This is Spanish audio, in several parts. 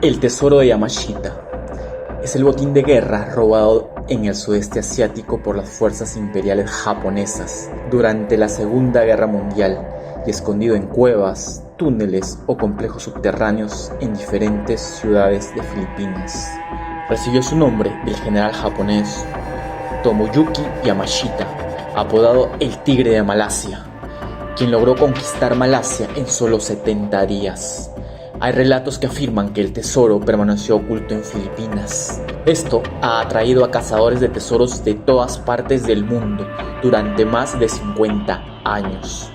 El tesoro de Yamashita es el botín de guerra robado en el sudeste asiático por las fuerzas imperiales japonesas durante la Segunda Guerra Mundial y escondido en cuevas, túneles o complejos subterráneos en diferentes ciudades de Filipinas. Recibió su nombre del general japonés Tomoyuki Yamashita, apodado el Tigre de Malasia, quien logró conquistar Malasia en solo 70 días. Hay relatos que afirman que el tesoro permaneció oculto en Filipinas. Esto ha atraído a cazadores de tesoros de todas partes del mundo durante más de 50 años.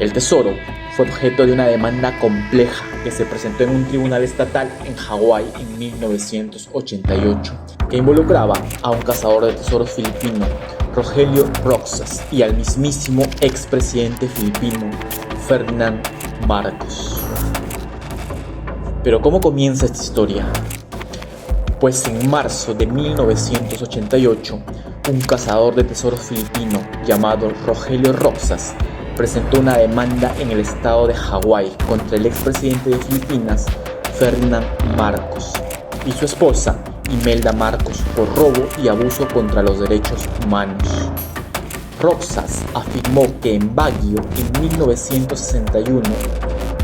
El tesoro fue objeto de una demanda compleja que se presentó en un tribunal estatal en Hawái en 1988, que involucraba a un cazador de tesoros filipino, Rogelio Roxas, y al mismísimo expresidente filipino, Ferdinand Marcos. Pero ¿cómo comienza esta historia? Pues en marzo de 1988, un cazador de tesoros filipino llamado Rogelio Roxas presentó una demanda en el estado de Hawái contra el expresidente de Filipinas, Ferdinand Marcos, y su esposa, Imelda Marcos, por robo y abuso contra los derechos humanos. Roxas afirmó que en Baguio, en 1961,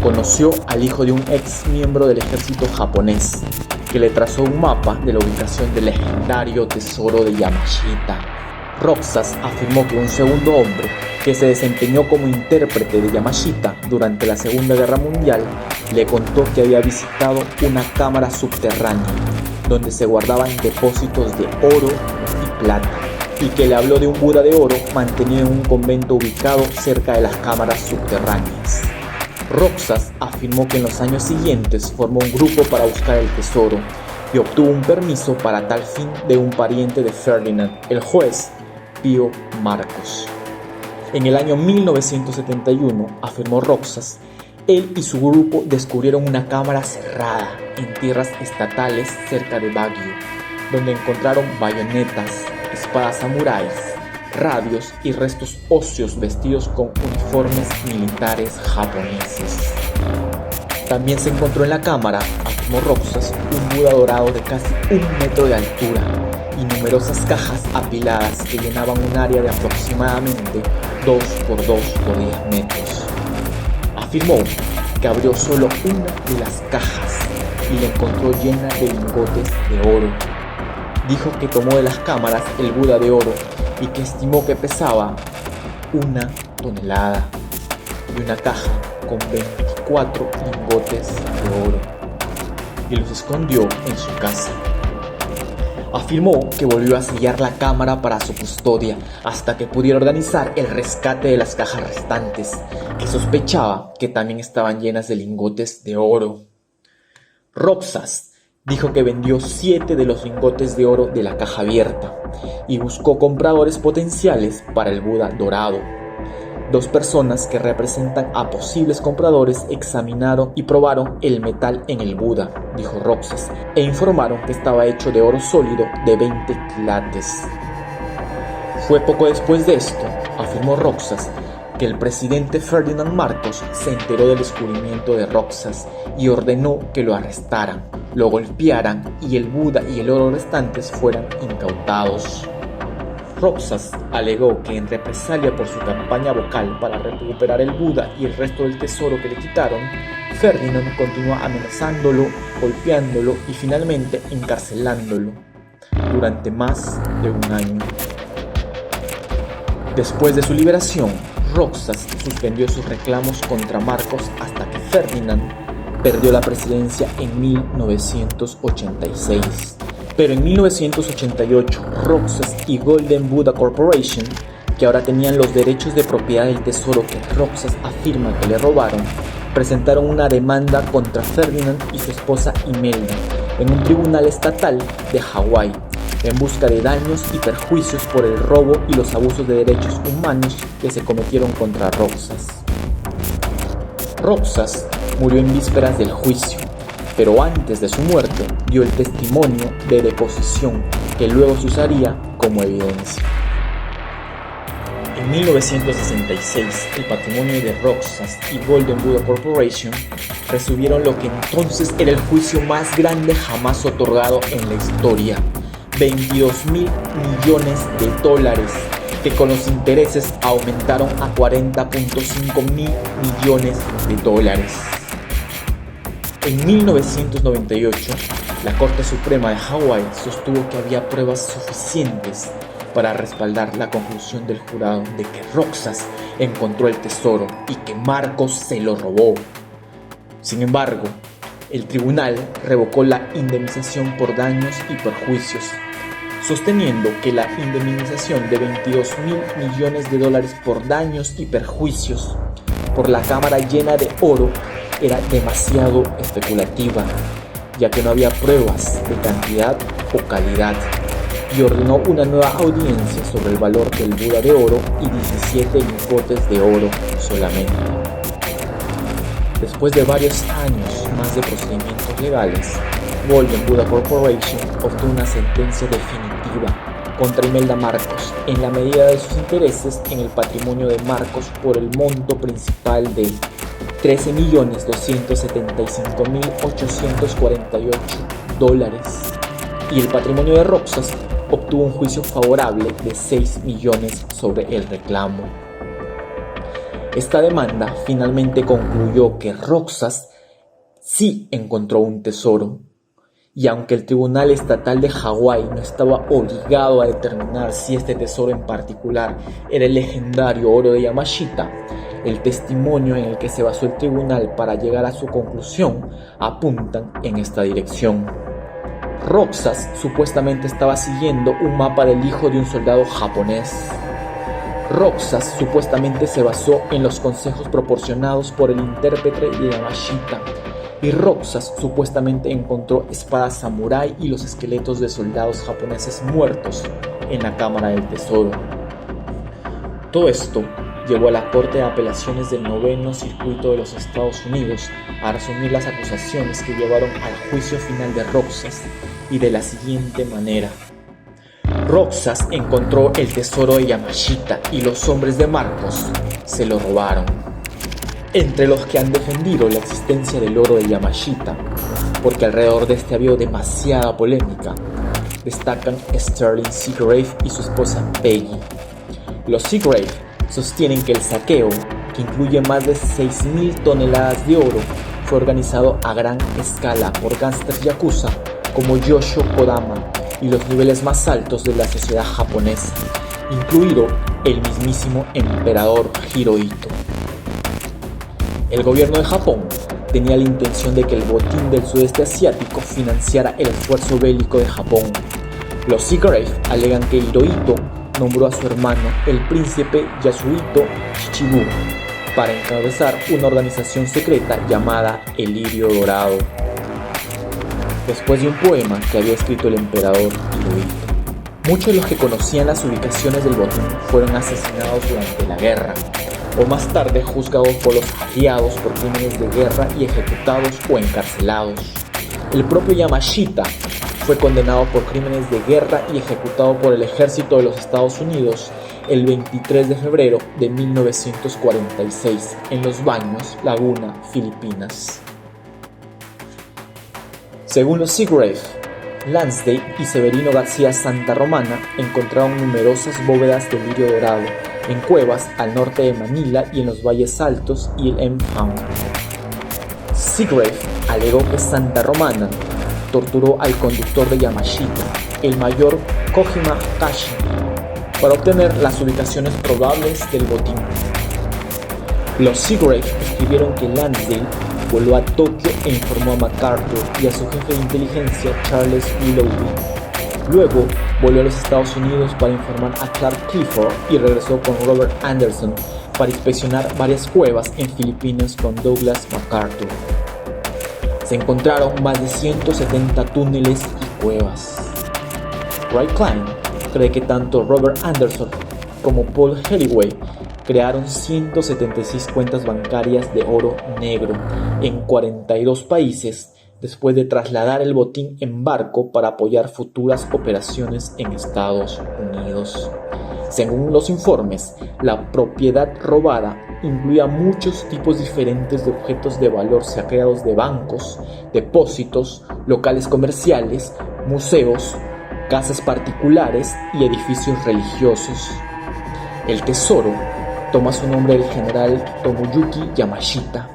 conoció al hijo de un ex miembro del ejército japonés, que le trazó un mapa de la ubicación del legendario tesoro de Yamashita. Roxas afirmó que un segundo hombre, que se desempeñó como intérprete de Yamashita durante la Segunda Guerra Mundial, le contó que había visitado una cámara subterránea, donde se guardaban depósitos de oro y plata, y que le habló de un Buda de oro mantenido en un convento ubicado cerca de las cámaras subterráneas. Roxas afirmó que en los años siguientes formó un grupo para buscar el tesoro y obtuvo un permiso para tal fin de un pariente de Ferdinand, el juez Pío Marcos. En el año 1971, afirmó Roxas, él y su grupo descubrieron una cámara cerrada en tierras estatales cerca de Baguio, donde encontraron bayonetas, espadas samuráis, radios y restos óseos vestidos con uniformes militares japoneses. También se encontró en la cámara, afirmó Roxas, un Buda dorado de casi 1 metro de altura y numerosas cajas apiladas que llenaban un área de aproximadamente 2 por 2 por 10 metros. Afirmó que abrió solo una de las cajas y la encontró llena de lingotes de oro. Dijo que tomó de las cámaras el Buda de oro y que estimó que pesaba 1 tonelada y una caja con 24 lingotes de oro, y los escondió en su casa. Afirmó que volvió a sellar la cámara para su custodia hasta que pudiera organizar el rescate de las cajas restantes, que sospechaba que también estaban llenas de lingotes de oro. Roxas dijo que vendió 7 de los lingotes de oro de la caja abierta y buscó compradores potenciales para el Buda dorado. 2 personas que representan a posibles compradores examinaron y probaron el metal en el Buda, dijo Roxas, e informaron que estaba hecho de oro sólido de 20 quilates. Fue poco después de esto, afirmó Roxas, que el presidente Ferdinand Marcos se enteró del descubrimiento de Roxas y ordenó que lo arrestaran, lo golpearan y el Buda y el oro restantes fueran incautados. Roxas alegó que en represalia por su campaña vocal para recuperar el Buda y el resto del tesoro que le quitaron, Ferdinand continuó amenazándolo, golpeándolo y finalmente encarcelándolo durante más de 1 año. Después de su liberación, Roxas suspendió sus reclamos contra Marcos hasta que Ferdinand perdió la presidencia en 1986. Pero en 1988, Roxas y Golden Buddha Corporation, que ahora tenían los derechos de propiedad del tesoro que Roxas afirma que le robaron, presentaron una demanda contra Ferdinand y su esposa Imelda en un tribunal estatal de Hawái, en busca de daños y perjuicios por el robo y los abusos de derechos humanos que se cometieron contra Roxas. Roxas murió en vísperas del juicio, pero antes de su muerte dio el testimonio de deposición que luego se usaría como evidencia. En En 1966, el patrimonio de Roxas y Golden Buddha Corporation recibieron lo que entonces era el juicio más grande jamás otorgado en la historia: $22.000 millones, que con los intereses aumentaron a $40.5 mil millones. En 1998, la Corte Suprema de Hawái sostuvo que había pruebas suficientes para respaldar la conclusión del jurado de que Roxas encontró el tesoro y que Marcos se lo robó. Sin embargo, el tribunal revocó la indemnización por daños y perjuicios, sosteniendo que la indemnización de $22.000 millones por daños y perjuicios por la cámara llena de oro era demasiado especulativa, ya que no había pruebas de cantidad o calidad, y ordenó una nueva audiencia sobre el valor del Buda de oro y 17 lingotes de oro solamente. Después de varios años más de procedimientos legales, Golden Buddha Corporation obtuvo una sentencia definitiva contra Imelda Marcos en la medida de sus intereses en el patrimonio de Marcos por el monto principal de $13.275.848, y el patrimonio de Roxas obtuvo un juicio favorable de $6 millones sobre el reclamo. Esta demanda finalmente concluyó que Roxas sí encontró un tesoro, y aunque el Tribunal Estatal de Hawái no estaba obligado a determinar si este tesoro en particular era el legendario oro de Yamashita, el testimonio en el que se basó el tribunal para llegar a su conclusión apuntan en esta dirección. Roxas supuestamente estaba siguiendo un mapa del hijo de un soldado japonés. Roxas supuestamente se basó en los consejos proporcionados por el intérprete de Yamashita, y Roxas supuestamente encontró espadas samurái y los esqueletos de soldados japoneses muertos en la cámara del tesoro. Todo esto llevó a la Corte de Apelaciones del Noveno Circuito de los Estados Unidos a resumir las acusaciones que llevaron al juicio final de Roxas, y de la siguiente manera: Roxas encontró el tesoro de Yamashita y los hombres de Marcos se lo robaron. Entre los que han defendido la existencia del oro de Yamashita, porque alrededor de este ha habido demasiada polémica, destacan Sterling Seagrave y su esposa Peggy. Los Seagrave sostienen que el saqueo, que incluye más de 6.000 toneladas de oro, fue organizado a gran escala por gángsters yakuza como Yoshio Kodama y los niveles más altos de la sociedad japonesa, incluido el mismísimo emperador Hirohito. El gobierno de Japón tenía la intención de que el botín del sudeste asiático financiara el esfuerzo bélico de Japón. Los Seagrave alegan que Hirohito nombró a su hermano, el príncipe Yasuhito Chichibu, para encabezar una organización secreta llamada El Lirio Dorado, después de un poema que había escrito el emperador Hirohito. Muchos de los que conocían las ubicaciones del botín fueron asesinados durante la guerra, o más tarde juzgados por los aliados por crímenes de guerra y ejecutados o encarcelados. El propio Yamashita fue condenado por crímenes de guerra y ejecutado por el ejército de los Estados Unidos el 23 de febrero de 1946 en Los Baños, Laguna, Filipinas. Según los Seagrave, Lansdale y Severino García Santa Romana encontraron numerosas bóvedas de lirio dorado en cuevas al norte de Manila y en los valles altos y el Mpound. Seagrave alegó que Santa Romana torturó al conductor de Yamashita, el mayor Kojima Kashi, para obtener las ubicaciones probables del botín. Los Seagrave escribieron que Lansdale voló a Tokio e informó a MacArthur y a su jefe de inteligencia, Charles Willoughby. Luego volvió a los Estados Unidos para informar a Clark Clifford y regresó con Robert Anderson para inspeccionar varias cuevas en Filipinas con Douglas MacArthur. Se encontraron más de 170 túneles y cuevas. Ray Klein cree que tanto Robert Anderson como Paul Helliway crearon 176 cuentas bancarias de oro negro en 42 países después de trasladar el botín en barco para apoyar futuras operaciones en Estados Unidos. Según los informes, la propiedad robada incluía muchos tipos diferentes de objetos de valor saqueados de bancos, depósitos, locales comerciales, museos, casas particulares y edificios religiosos. El tesoro toma su nombre del general Tomoyuki Yamashita,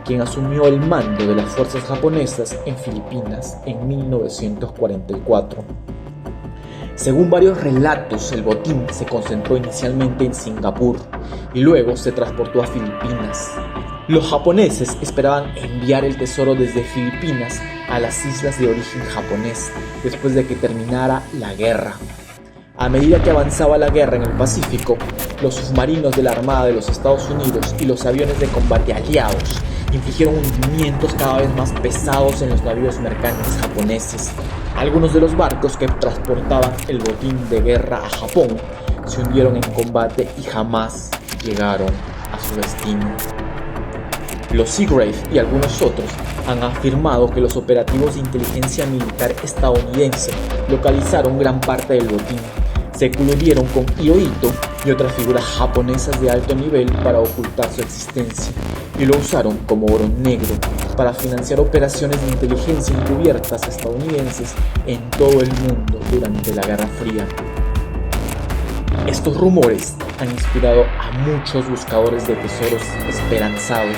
quien asumió el mando de las fuerzas japonesas en Filipinas en 1944. Según varios relatos, el botín se concentró inicialmente en Singapur y luego se transportó a Filipinas. Los japoneses esperaban enviar el tesoro desde Filipinas a las islas de origen japonés después de que terminara la guerra. A medida que avanzaba la guerra en el Pacífico, los submarinos de la Armada de los Estados Unidos y los aviones de combate aliados infligieron hundimientos cada vez más pesados en los navíos mercantes japoneses. Algunos de los barcos que transportaban el botín de guerra a Japón se hundieron en combate y jamás llegaron a su destino. Los Seagrave y algunos otros han afirmado que los operativos de inteligencia militar estadounidense localizaron gran parte del botín. Se coludieron con Hirohito y otras figuras japonesas de alto nivel para ocultar su existencia y lo usaron como oro negro para financiar operaciones de inteligencia encubiertas estadounidenses en todo el mundo durante la Guerra Fría. Estos rumores han inspirado a muchos buscadores de tesoros esperanzados,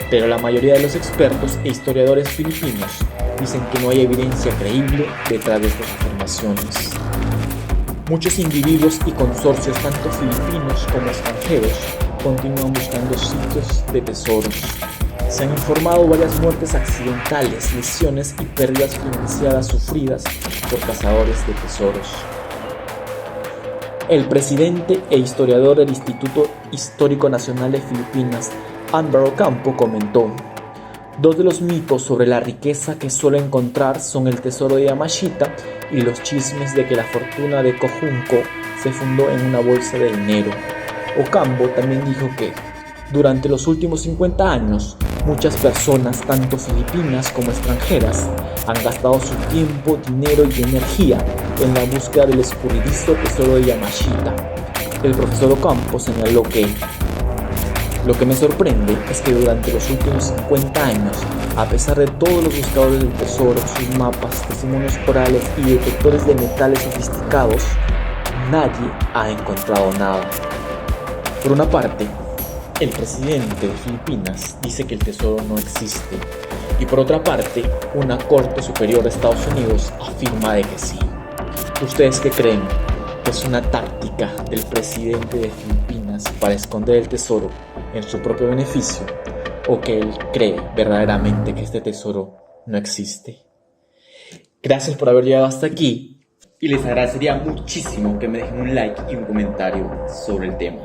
pero la mayoría de los expertos e historiadores filipinos dicen que no hay evidencia creíble detrás de estas afirmaciones. Muchos individuos y consorcios, tanto filipinos como extranjeros, continúan buscando sitios de tesoros. Se han informado varias muertes accidentales, lesiones y pérdidas financieras sufridas por cazadores de tesoros. El presidente e historiador del Instituto Histórico Nacional de Filipinas, Álvaro Campo, comentó: dos de los mitos sobre la riqueza que suelo encontrar son el tesoro de Yamashita y los chismes de que la fortuna de Ko Junco se fundó en una bolsa de dinero. Ocampo también dijo que durante los últimos 50 años, muchas personas, tanto filipinas como extranjeras, han gastado su tiempo, dinero y energía en la búsqueda del escurridizo tesoro de Yamashita. El profesor Ocampo señaló que lo que me sorprende es que durante los últimos 50 años, a pesar de todos los buscadores del tesoro, sus mapas, testimonios orales y detectores de metales sofisticados, nadie ha encontrado nada. Por una parte, el presidente de Filipinas dice que el tesoro no existe, y por otra parte, una corte superior de Estados Unidos afirma de que sí. ¿Ustedes qué creen? ¿Que es una táctica del presidente de Filipinas para esconder el tesoro en su propio beneficio, o que él cree verdaderamente que este tesoro no existe? Gracias por haber llegado hasta aquí y les agradecería muchísimo que me dejen un like y un comentario sobre el tema.